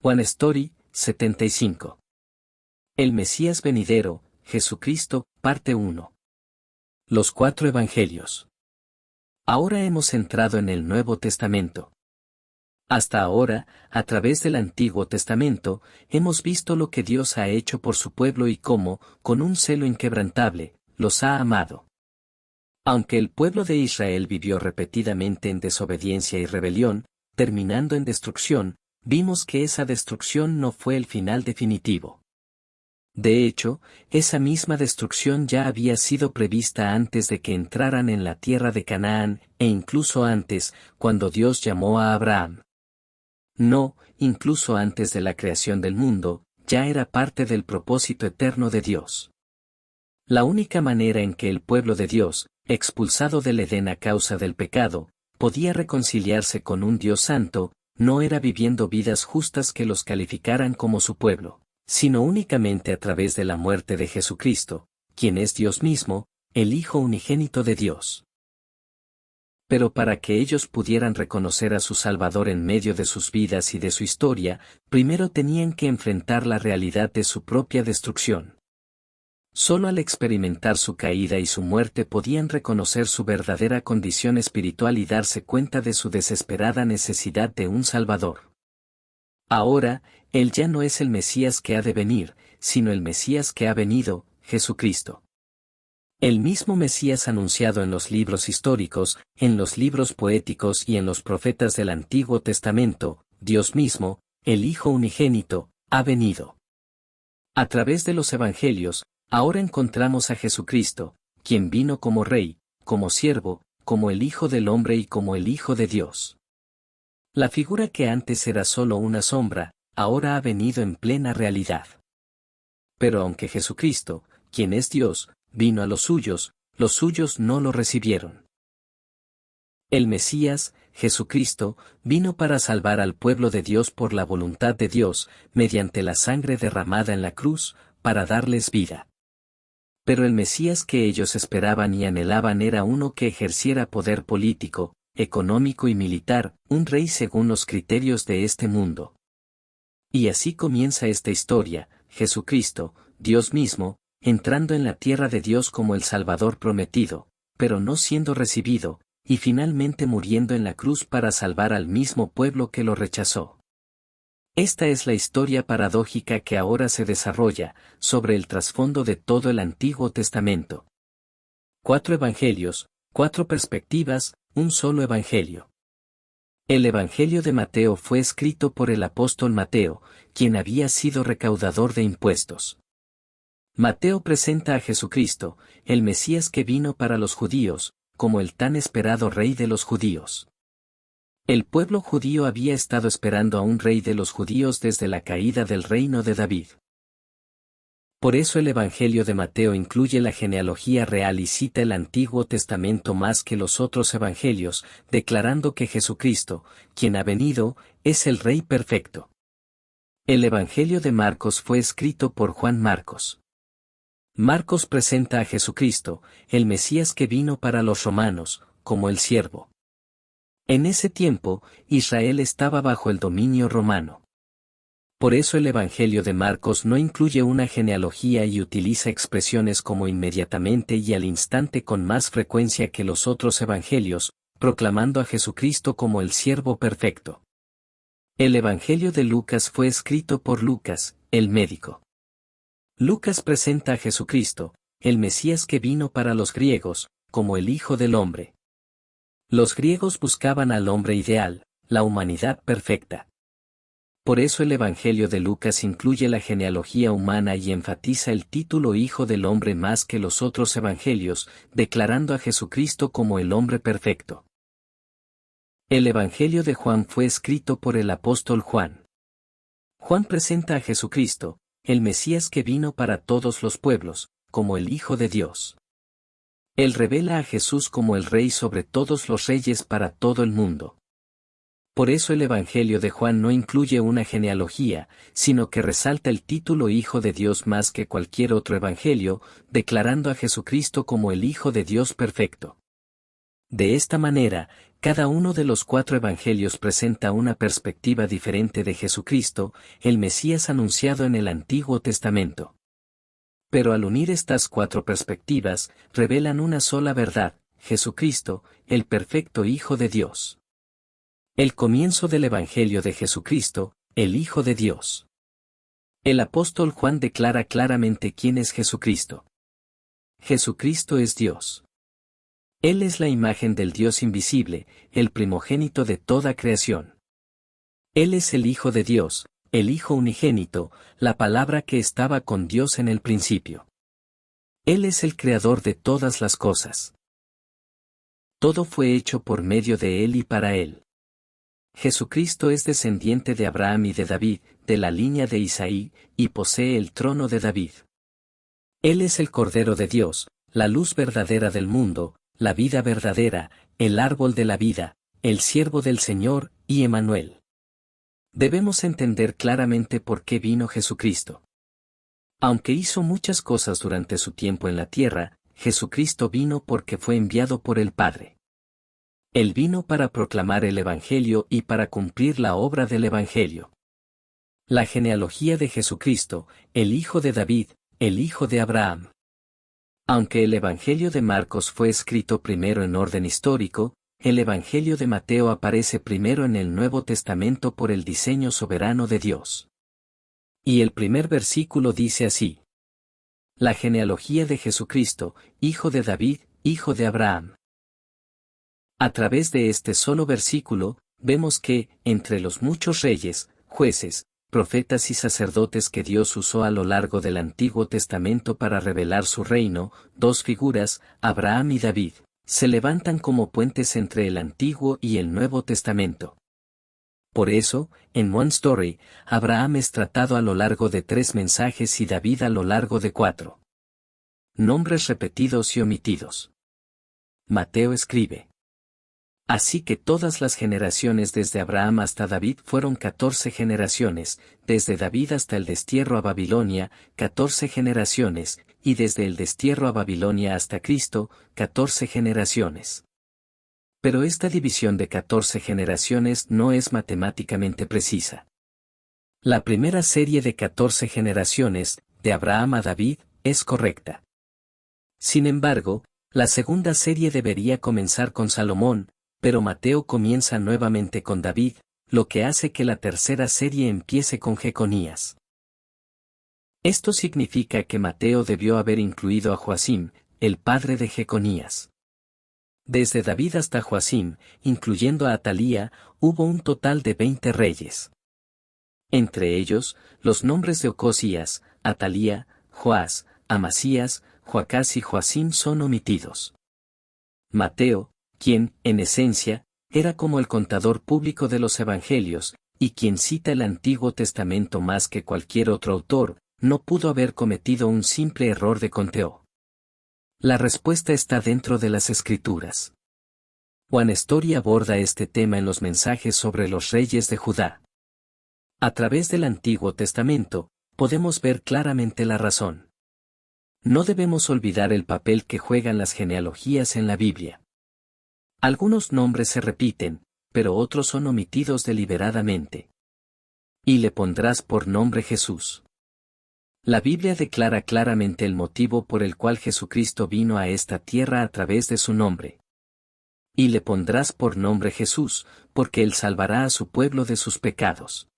One Story, 75. El Mesías venidero, Jesucristo, parte 1. Los 4 Evangelios. Ahora hemos entrado en el Nuevo Testamento. Hasta ahora, a través del Antiguo Testamento, hemos visto lo que Dios ha hecho por su pueblo y cómo, con un celo inquebrantable, los ha amado. Aunque el pueblo de Israel vivió repetidamente en desobediencia y rebelión, terminando en destrucción, vimos que esa destrucción no fue el final definitivo. De hecho, esa misma destrucción ya había sido prevista antes de que entraran en la tierra de Canaán, e incluso antes, cuando Dios llamó a Abraham. No, incluso antes de la creación del mundo, ya era parte del propósito eterno de Dios. La única manera en que el pueblo de Dios, expulsado del Edén a causa del pecado, podía reconciliarse con un Dios santo, no era viviendo vidas justas que los calificaran como su pueblo, sino únicamente a través de la muerte de Jesucristo, quien es Dios mismo, el Hijo unigénito de Dios. Pero para que ellos pudieran reconocer a su Salvador en medio de sus vidas y de su historia, primero tenían que enfrentar la realidad de su propia destrucción. Solo al experimentar su caída y su muerte podían reconocer su verdadera condición espiritual y darse cuenta de su desesperada necesidad de un Salvador. Ahora, Él ya no es el Mesías que ha de venir, sino el Mesías que ha venido, Jesucristo. El mismo Mesías anunciado en los libros históricos, en los libros poéticos y en los profetas del Antiguo Testamento, Dios mismo, el Hijo unigénito, ha venido. A través de los Evangelios, ahora encontramos a Jesucristo, quien vino como Rey, como siervo, como el Hijo del Hombre y como el Hijo de Dios. La figura que antes era solo una sombra, ahora ha venido en plena realidad. Pero aunque Jesucristo, quien es Dios, vino a los suyos no lo recibieron. El Mesías, Jesucristo, vino para salvar al pueblo de Dios por la voluntad de Dios, mediante la sangre derramada en la cruz, para darles vida. Pero el Mesías que ellos esperaban y anhelaban era uno que ejerciera poder político, económico y militar, un rey según los criterios de este mundo. Y así comienza esta historia, Jesucristo, Dios mismo, entrando en la tierra de Dios como el Salvador prometido, pero no siendo recibido, y finalmente muriendo en la cruz para salvar al mismo pueblo que lo rechazó. Esta es la historia paradójica que ahora se desarrolla, sobre el trasfondo de todo el Antiguo Testamento. 4 Evangelios, 4 perspectivas, un solo Evangelio. El Evangelio de Mateo fue escrito por el apóstol Mateo, quien había sido recaudador de impuestos. Mateo presenta a Jesucristo, el Mesías que vino para los judíos, como el tan esperado Rey de los judíos. El pueblo judío había estado esperando a un rey de los judíos desde la caída del reino de David. Por eso el Evangelio de Mateo incluye la genealogía real y cita el Antiguo Testamento más que los otros evangelios, declarando que Jesucristo, quien ha venido, es el Rey perfecto. El Evangelio de Marcos fue escrito por Juan Marcos. Marcos presenta a Jesucristo, el Mesías que vino para los romanos, como el siervo. En ese tiempo, Israel estaba bajo el dominio romano. Por eso el Evangelio de Marcos no incluye una genealogía y utiliza expresiones como inmediatamente y al instante con más frecuencia que los otros evangelios, proclamando a Jesucristo como el siervo perfecto. El Evangelio de Lucas fue escrito por Lucas, el médico. Lucas presenta a Jesucristo, el Mesías que vino para los griegos, como el Hijo del Hombre. Los griegos buscaban al hombre ideal, la humanidad perfecta. Por eso el Evangelio de Lucas incluye la genealogía humana y enfatiza el título Hijo del Hombre más que los otros evangelios, declarando a Jesucristo como el hombre perfecto. El Evangelio de Juan fue escrito por el apóstol Juan. Juan presenta a Jesucristo, el Mesías que vino para todos los pueblos, como el Hijo de Dios. Él revela a Jesús como el Rey sobre todos los reyes para todo el mundo. Por eso el Evangelio de Juan no incluye una genealogía, sino que resalta el título Hijo de Dios más que cualquier otro evangelio, declarando a Jesucristo como el Hijo de Dios perfecto. De esta manera, cada uno de los 4 evangelios presenta una perspectiva diferente de Jesucristo, el Mesías anunciado en el Antiguo Testamento. Pero al unir estas 4 perspectivas, revelan una sola verdad: Jesucristo, el perfecto Hijo de Dios. El comienzo del Evangelio de Jesucristo, el Hijo de Dios. El apóstol Juan declara claramente quién es Jesucristo. Jesucristo es Dios. Él es la imagen del Dios invisible, el primogénito de toda creación. Él es el Hijo de Dios, el Hijo unigénito, la palabra que estaba con Dios en el principio. Él es el creador de todas las cosas. Todo fue hecho por medio de Él y para Él. Jesucristo es descendiente de Abraham y de David, de la línea de Isaí, y posee el trono de David. Él es el Cordero de Dios, la luz verdadera del mundo, la vida verdadera, el árbol de la vida, el siervo del Señor, y Emmanuel. Debemos entender claramente por qué vino Jesucristo. Aunque hizo muchas cosas durante su tiempo en la tierra, Jesucristo vino porque fue enviado por el Padre. Él vino para proclamar el Evangelio y para cumplir la obra del Evangelio. La genealogía de Jesucristo, el hijo de David, el hijo de Abraham. Aunque el Evangelio de Marcos fue escrito primero en orden histórico, el Evangelio de Mateo aparece primero en el Nuevo Testamento por el diseño soberano de Dios. Y el primer versículo dice así: la genealogía de Jesucristo, hijo de David, hijo de Abraham. A través de este solo versículo, vemos que, entre los muchos reyes, jueces, profetas y sacerdotes que Dios usó a lo largo del Antiguo Testamento para revelar su reino, 2 figuras, Abraham y David, se levantan como puentes entre el Antiguo y el Nuevo Testamento. Por eso, en One Story, Abraham es tratado a lo largo de 3 mensajes y David a lo largo de 4. Nombres repetidos y omitidos. Mateo escribe: así que todas las generaciones desde Abraham hasta David fueron 14 generaciones, desde David hasta el destierro a Babilonia, 14 generaciones, y desde el destierro a Babilonia hasta Cristo, 14 generaciones. Pero esta división de 14 generaciones no es matemáticamente precisa. La primera serie de 14 generaciones, de Abraham a David, es correcta. Sin embargo, la segunda serie debería comenzar con Salomón, pero Mateo comienza nuevamente con David, lo que hace que la tercera serie empiece con Jeconías. Esto significa que Mateo debió haber incluido a Joacim, el padre de Jeconías. Desde David hasta Joacim, incluyendo a Atalía, hubo un total de 20 reyes. Entre ellos, los nombres de Ocosías, Atalía, Joás, Amasías, Joacás y Joacim son omitidos. Mateo, quien, en esencia, era como el contador público de los evangelios, y quien cita el Antiguo Testamento más que cualquier otro autor, no pudo haber cometido un simple error de conteo. La respuesta está dentro de las Escrituras. One Story aborda este tema en los mensajes sobre los reyes de Judá. A través del Antiguo Testamento, podemos ver claramente la razón. No debemos olvidar el papel que juegan las genealogías en la Biblia. Algunos nombres se repiten, pero otros son omitidos deliberadamente. Y le pondrás por nombre Jesús. La Biblia declara claramente el motivo por el cual Jesucristo vino a esta tierra a través de su nombre. Y le pondrás por nombre Jesús, porque Él salvará a su pueblo de sus pecados.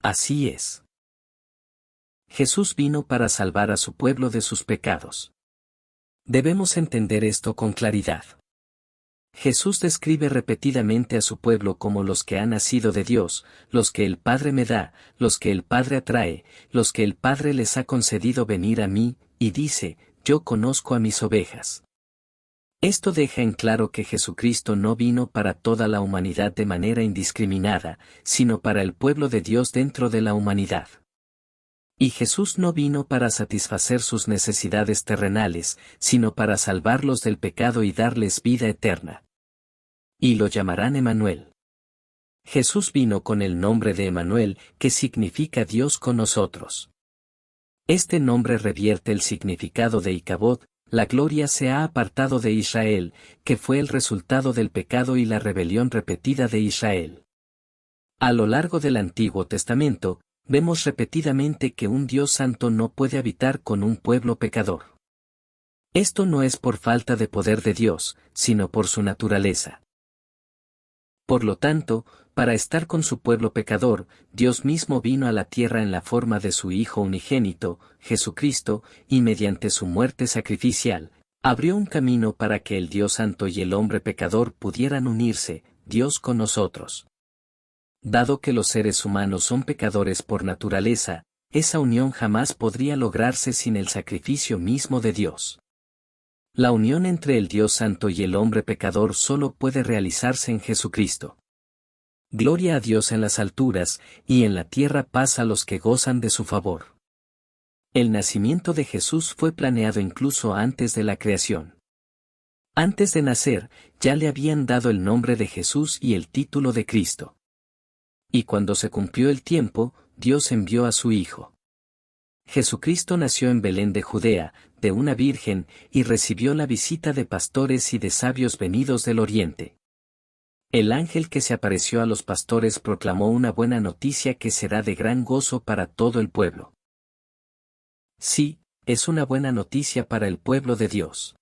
Así es. Jesús vino para salvar a su pueblo de sus pecados. Debemos entender esto con claridad. Jesús describe repetidamente a su pueblo como los que han nacido de Dios, los que el Padre me da, los que el Padre atrae, los que el Padre les ha concedido venir a mí, y dice, yo conozco a mis ovejas. Esto deja en claro que Jesucristo no vino para toda la humanidad de manera indiscriminada, sino para el pueblo de Dios dentro de la humanidad. Y Jesús no vino para satisfacer sus necesidades terrenales, sino para salvarlos del pecado y darles vida eterna. Y lo llamarán Emmanuel. Jesús vino con el nombre de Emmanuel, que significa Dios con nosotros. Este nombre revierte el significado de Icabod, la gloria se ha apartado de Israel, que fue el resultado del pecado y la rebelión repetida de Israel. A lo largo del Antiguo Testamento, vemos repetidamente que un Dios santo no puede habitar con un pueblo pecador. Esto no es por falta de poder de Dios, sino por su naturaleza. Por lo tanto, para estar con su pueblo pecador, Dios mismo vino a la tierra en la forma de su Hijo unigénito, Jesucristo, y mediante su muerte sacrificial, abrió un camino para que el Dios santo y el hombre pecador pudieran unirse, Dios con nosotros. Dado que los seres humanos son pecadores por naturaleza, esa unión jamás podría lograrse sin el sacrificio mismo de Dios. La unión entre el Dios santo y el hombre pecador solo puede realizarse en Jesucristo. Gloria a Dios en las alturas, y en la tierra paz a los que gozan de su favor. El nacimiento de Jesús fue planeado incluso antes de la creación. Antes de nacer, ya le habían dado el nombre de Jesús y el título de Cristo. Y cuando se cumplió el tiempo, Dios envió a su Hijo. Jesucristo nació en Belén de Judea, de una virgen, y recibió la visita de pastores y de sabios venidos del oriente. El ángel que se apareció a los pastores proclamó una buena noticia que será de gran gozo para todo el pueblo. Sí, es una buena noticia para el pueblo de Dios.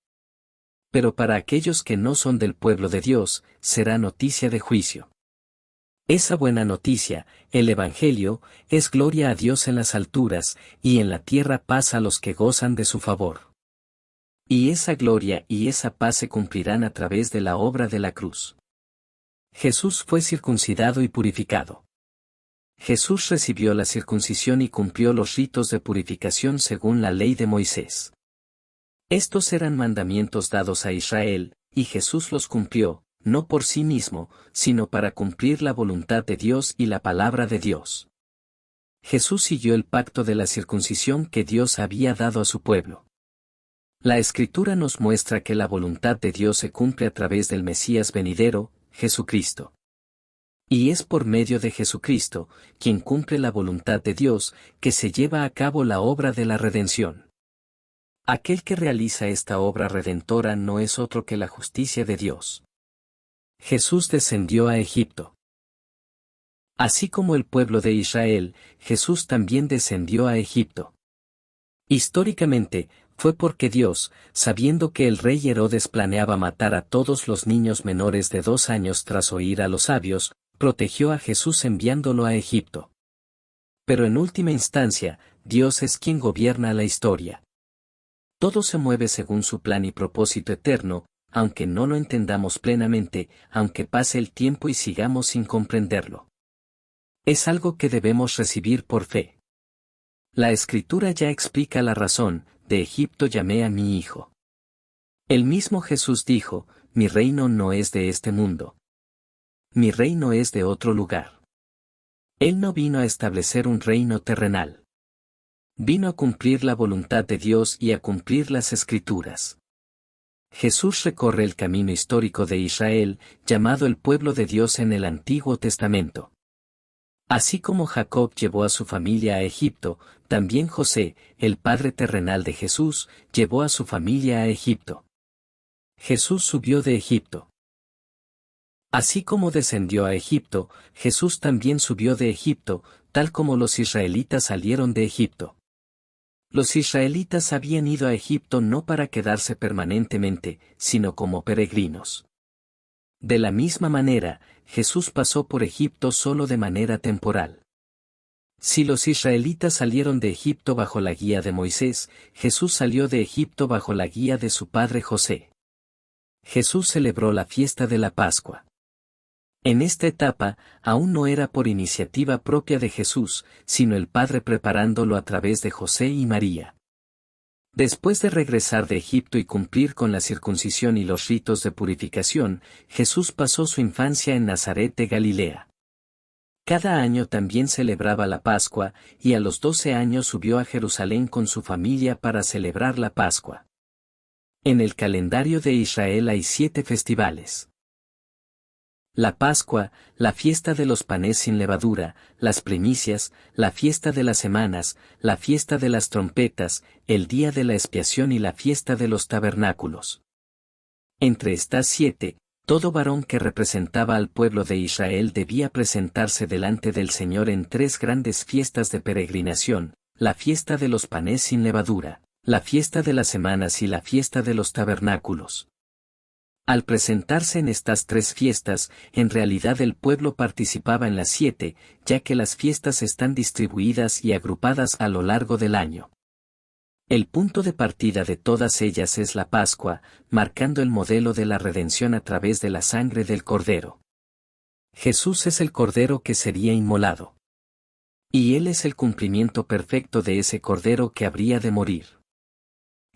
Pero para aquellos que no son del pueblo de Dios, será noticia de juicio. Esa buena noticia, el Evangelio, es gloria a Dios en las alturas, y en la tierra paz a los que gozan de su favor. Y esa gloria y esa paz se cumplirán a través de la obra de la cruz. Jesús fue circuncidado y purificado. Jesús recibió la circuncisión y cumplió los ritos de purificación según la ley de Moisés. Estos eran mandamientos dados a Israel, y Jesús los cumplió, no por sí mismo, sino para cumplir la voluntad de Dios y la palabra de Dios. Jesús siguió el pacto de la circuncisión que Dios había dado a su pueblo. La Escritura nos muestra que la voluntad de Dios se cumple a través del Mesías venidero, Jesucristo. Y es por medio de Jesucristo, quien cumple la voluntad de Dios, que se lleva a cabo la obra de la redención. Aquel que realiza esta obra redentora no es otro que la justicia de Dios. Jesús descendió a Egipto. Así como el pueblo de Israel, Jesús también descendió a Egipto. Históricamente, fue porque Dios, sabiendo que el rey Herodes planeaba matar a todos los niños menores de 2 años tras oír a los sabios, protegió a Jesús enviándolo a Egipto. Pero en última instancia, Dios es quien gobierna la historia. Todo se mueve según su plan y propósito eterno, aunque no lo entendamos plenamente, aunque pase el tiempo y sigamos sin comprenderlo. Es algo que debemos recibir por fe. La Escritura ya explica la razón: de Egipto llamé a mi hijo. El mismo Jesús dijo: mi reino no es de este mundo. Mi reino es de otro lugar. Él no vino a establecer un reino terrenal. Vino a cumplir la voluntad de Dios y a cumplir las Escrituras. Jesús recorre el camino histórico de Israel, llamado el pueblo de Dios en el Antiguo Testamento. Así como Jacob llevó a su familia a Egipto, también José, el padre terrenal de Jesús, llevó a su familia a Egipto. Jesús subió de Egipto. Así como descendió a Egipto, Jesús también subió de Egipto, tal como los israelitas salieron de Egipto. Los israelitas habían ido a Egipto no para quedarse permanentemente, sino como peregrinos. De la misma manera, Jesús pasó por Egipto solo de manera temporal. Si los israelitas salieron de Egipto bajo la guía de Moisés, Jesús salió de Egipto bajo la guía de su padre José. Jesús celebró la fiesta de la Pascua. En esta etapa, aún no era por iniciativa propia de Jesús, sino el Padre preparándolo a través de José y María. Después de regresar de Egipto y cumplir con la circuncisión y los ritos de purificación, Jesús pasó su infancia en Nazaret de Galilea. Cada año también celebraba la Pascua, y a los 12 años subió a Jerusalén con su familia para celebrar la Pascua. En el calendario de Israel hay 7 festivales. La Pascua, la fiesta de los panes sin levadura, las primicias, la fiesta de las semanas, la fiesta de las trompetas, el día de la expiación y la fiesta de los tabernáculos. Entre estas 7, todo varón que representaba al pueblo de Israel debía presentarse delante del Señor en 3 grandes fiestas de peregrinación, la fiesta de los panes sin levadura, la fiesta de las semanas y la fiesta de los tabernáculos. Al presentarse en estas 3 fiestas, en realidad el pueblo participaba en las 7, ya que las fiestas están distribuidas y agrupadas a lo largo del año. El punto de partida de todas ellas es la Pascua, marcando el modelo de la redención a través de la sangre del Cordero. Jesús es el Cordero que sería inmolado. Y Él es el cumplimiento perfecto de ese Cordero que habría de morir.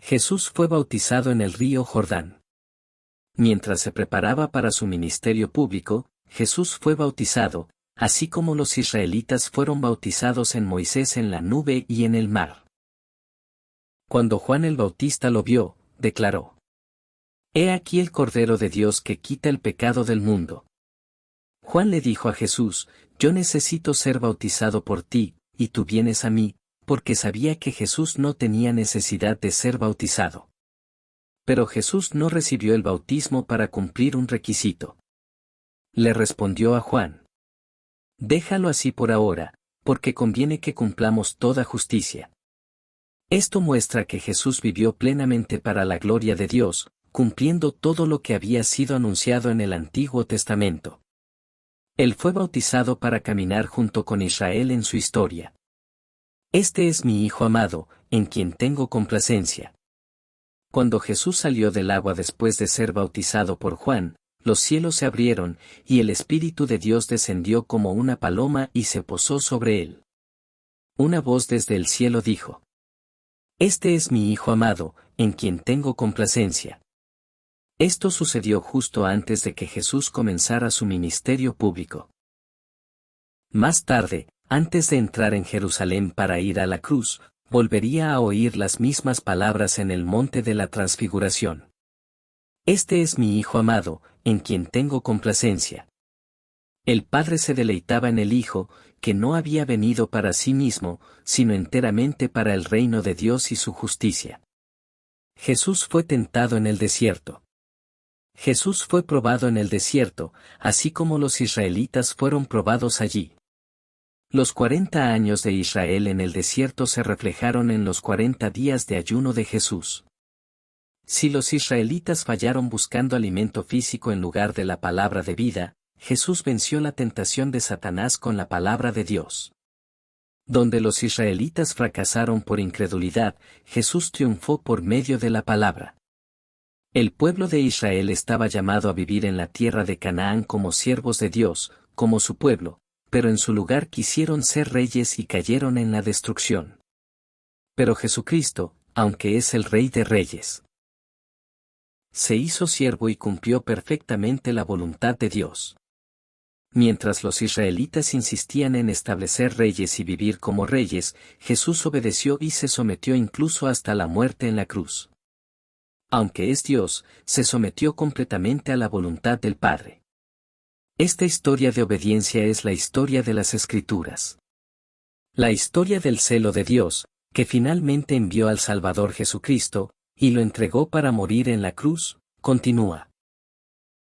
Jesús fue bautizado en el río Jordán. Mientras se preparaba para su ministerio público, Jesús fue bautizado, así como los israelitas fueron bautizados en Moisés en la nube y en el mar. Cuando Juan el Bautista lo vio, declaró: «He aquí el Cordero de Dios que quita el pecado del mundo». Juan le dijo a Jesús: «Yo necesito ser bautizado por ti, y tú vienes a mí», porque sabía que Jesús no tenía necesidad de ser bautizado. Pero Jesús no recibió el bautismo para cumplir un requisito. Le respondió a Juan: «Déjalo así por ahora, porque conviene que cumplamos toda justicia». Esto muestra que Jesús vivió plenamente para la gloria de Dios, cumpliendo todo lo que había sido anunciado en el Antiguo Testamento. Él fue bautizado para caminar junto con Israel en su historia. «Este es mi Hijo amado, en quien tengo complacencia». Cuando Jesús salió del agua después de ser bautizado por Juan, los cielos se abrieron, y el Espíritu de Dios descendió como una paloma y se posó sobre él. Una voz desde el cielo dijo: «Este es mi Hijo amado, en quien tengo complacencia». Esto sucedió justo antes de que Jesús comenzara su ministerio público. Más tarde, antes de entrar en Jerusalén para ir a la cruz, volvería a oír las mismas palabras en el monte de la Transfiguración. «Este es mi Hijo amado, en quien tengo complacencia». El Padre se deleitaba en el Hijo, que no había venido para sí mismo, sino enteramente para el reino de Dios y su justicia. Jesús fue tentado en el desierto. Jesús fue probado en el desierto, así como los israelitas fueron probados allí. Los 40 años de Israel en el desierto se reflejaron en los 40 días de ayuno de Jesús. Si los israelitas fallaron buscando alimento físico en lugar de la palabra de vida, Jesús venció la tentación de Satanás con la palabra de Dios. Donde los israelitas fracasaron por incredulidad, Jesús triunfó por medio de la palabra. El pueblo de Israel estaba llamado a vivir en la tierra de Canaán como siervos de Dios, como su pueblo, pero en su lugar quisieron ser reyes y cayeron en la destrucción. Pero Jesucristo, aunque es el Rey de Reyes, se hizo siervo y cumplió perfectamente la voluntad de Dios. Mientras los israelitas insistían en establecer reyes y vivir como reyes, Jesús obedeció y se sometió incluso hasta la muerte en la cruz. Aunque es Dios, se sometió completamente a la voluntad del Padre. Esta historia de obediencia es la historia de las Escrituras. La historia del celo de Dios, que finalmente envió al Salvador Jesucristo, y lo entregó para morir en la cruz, continúa.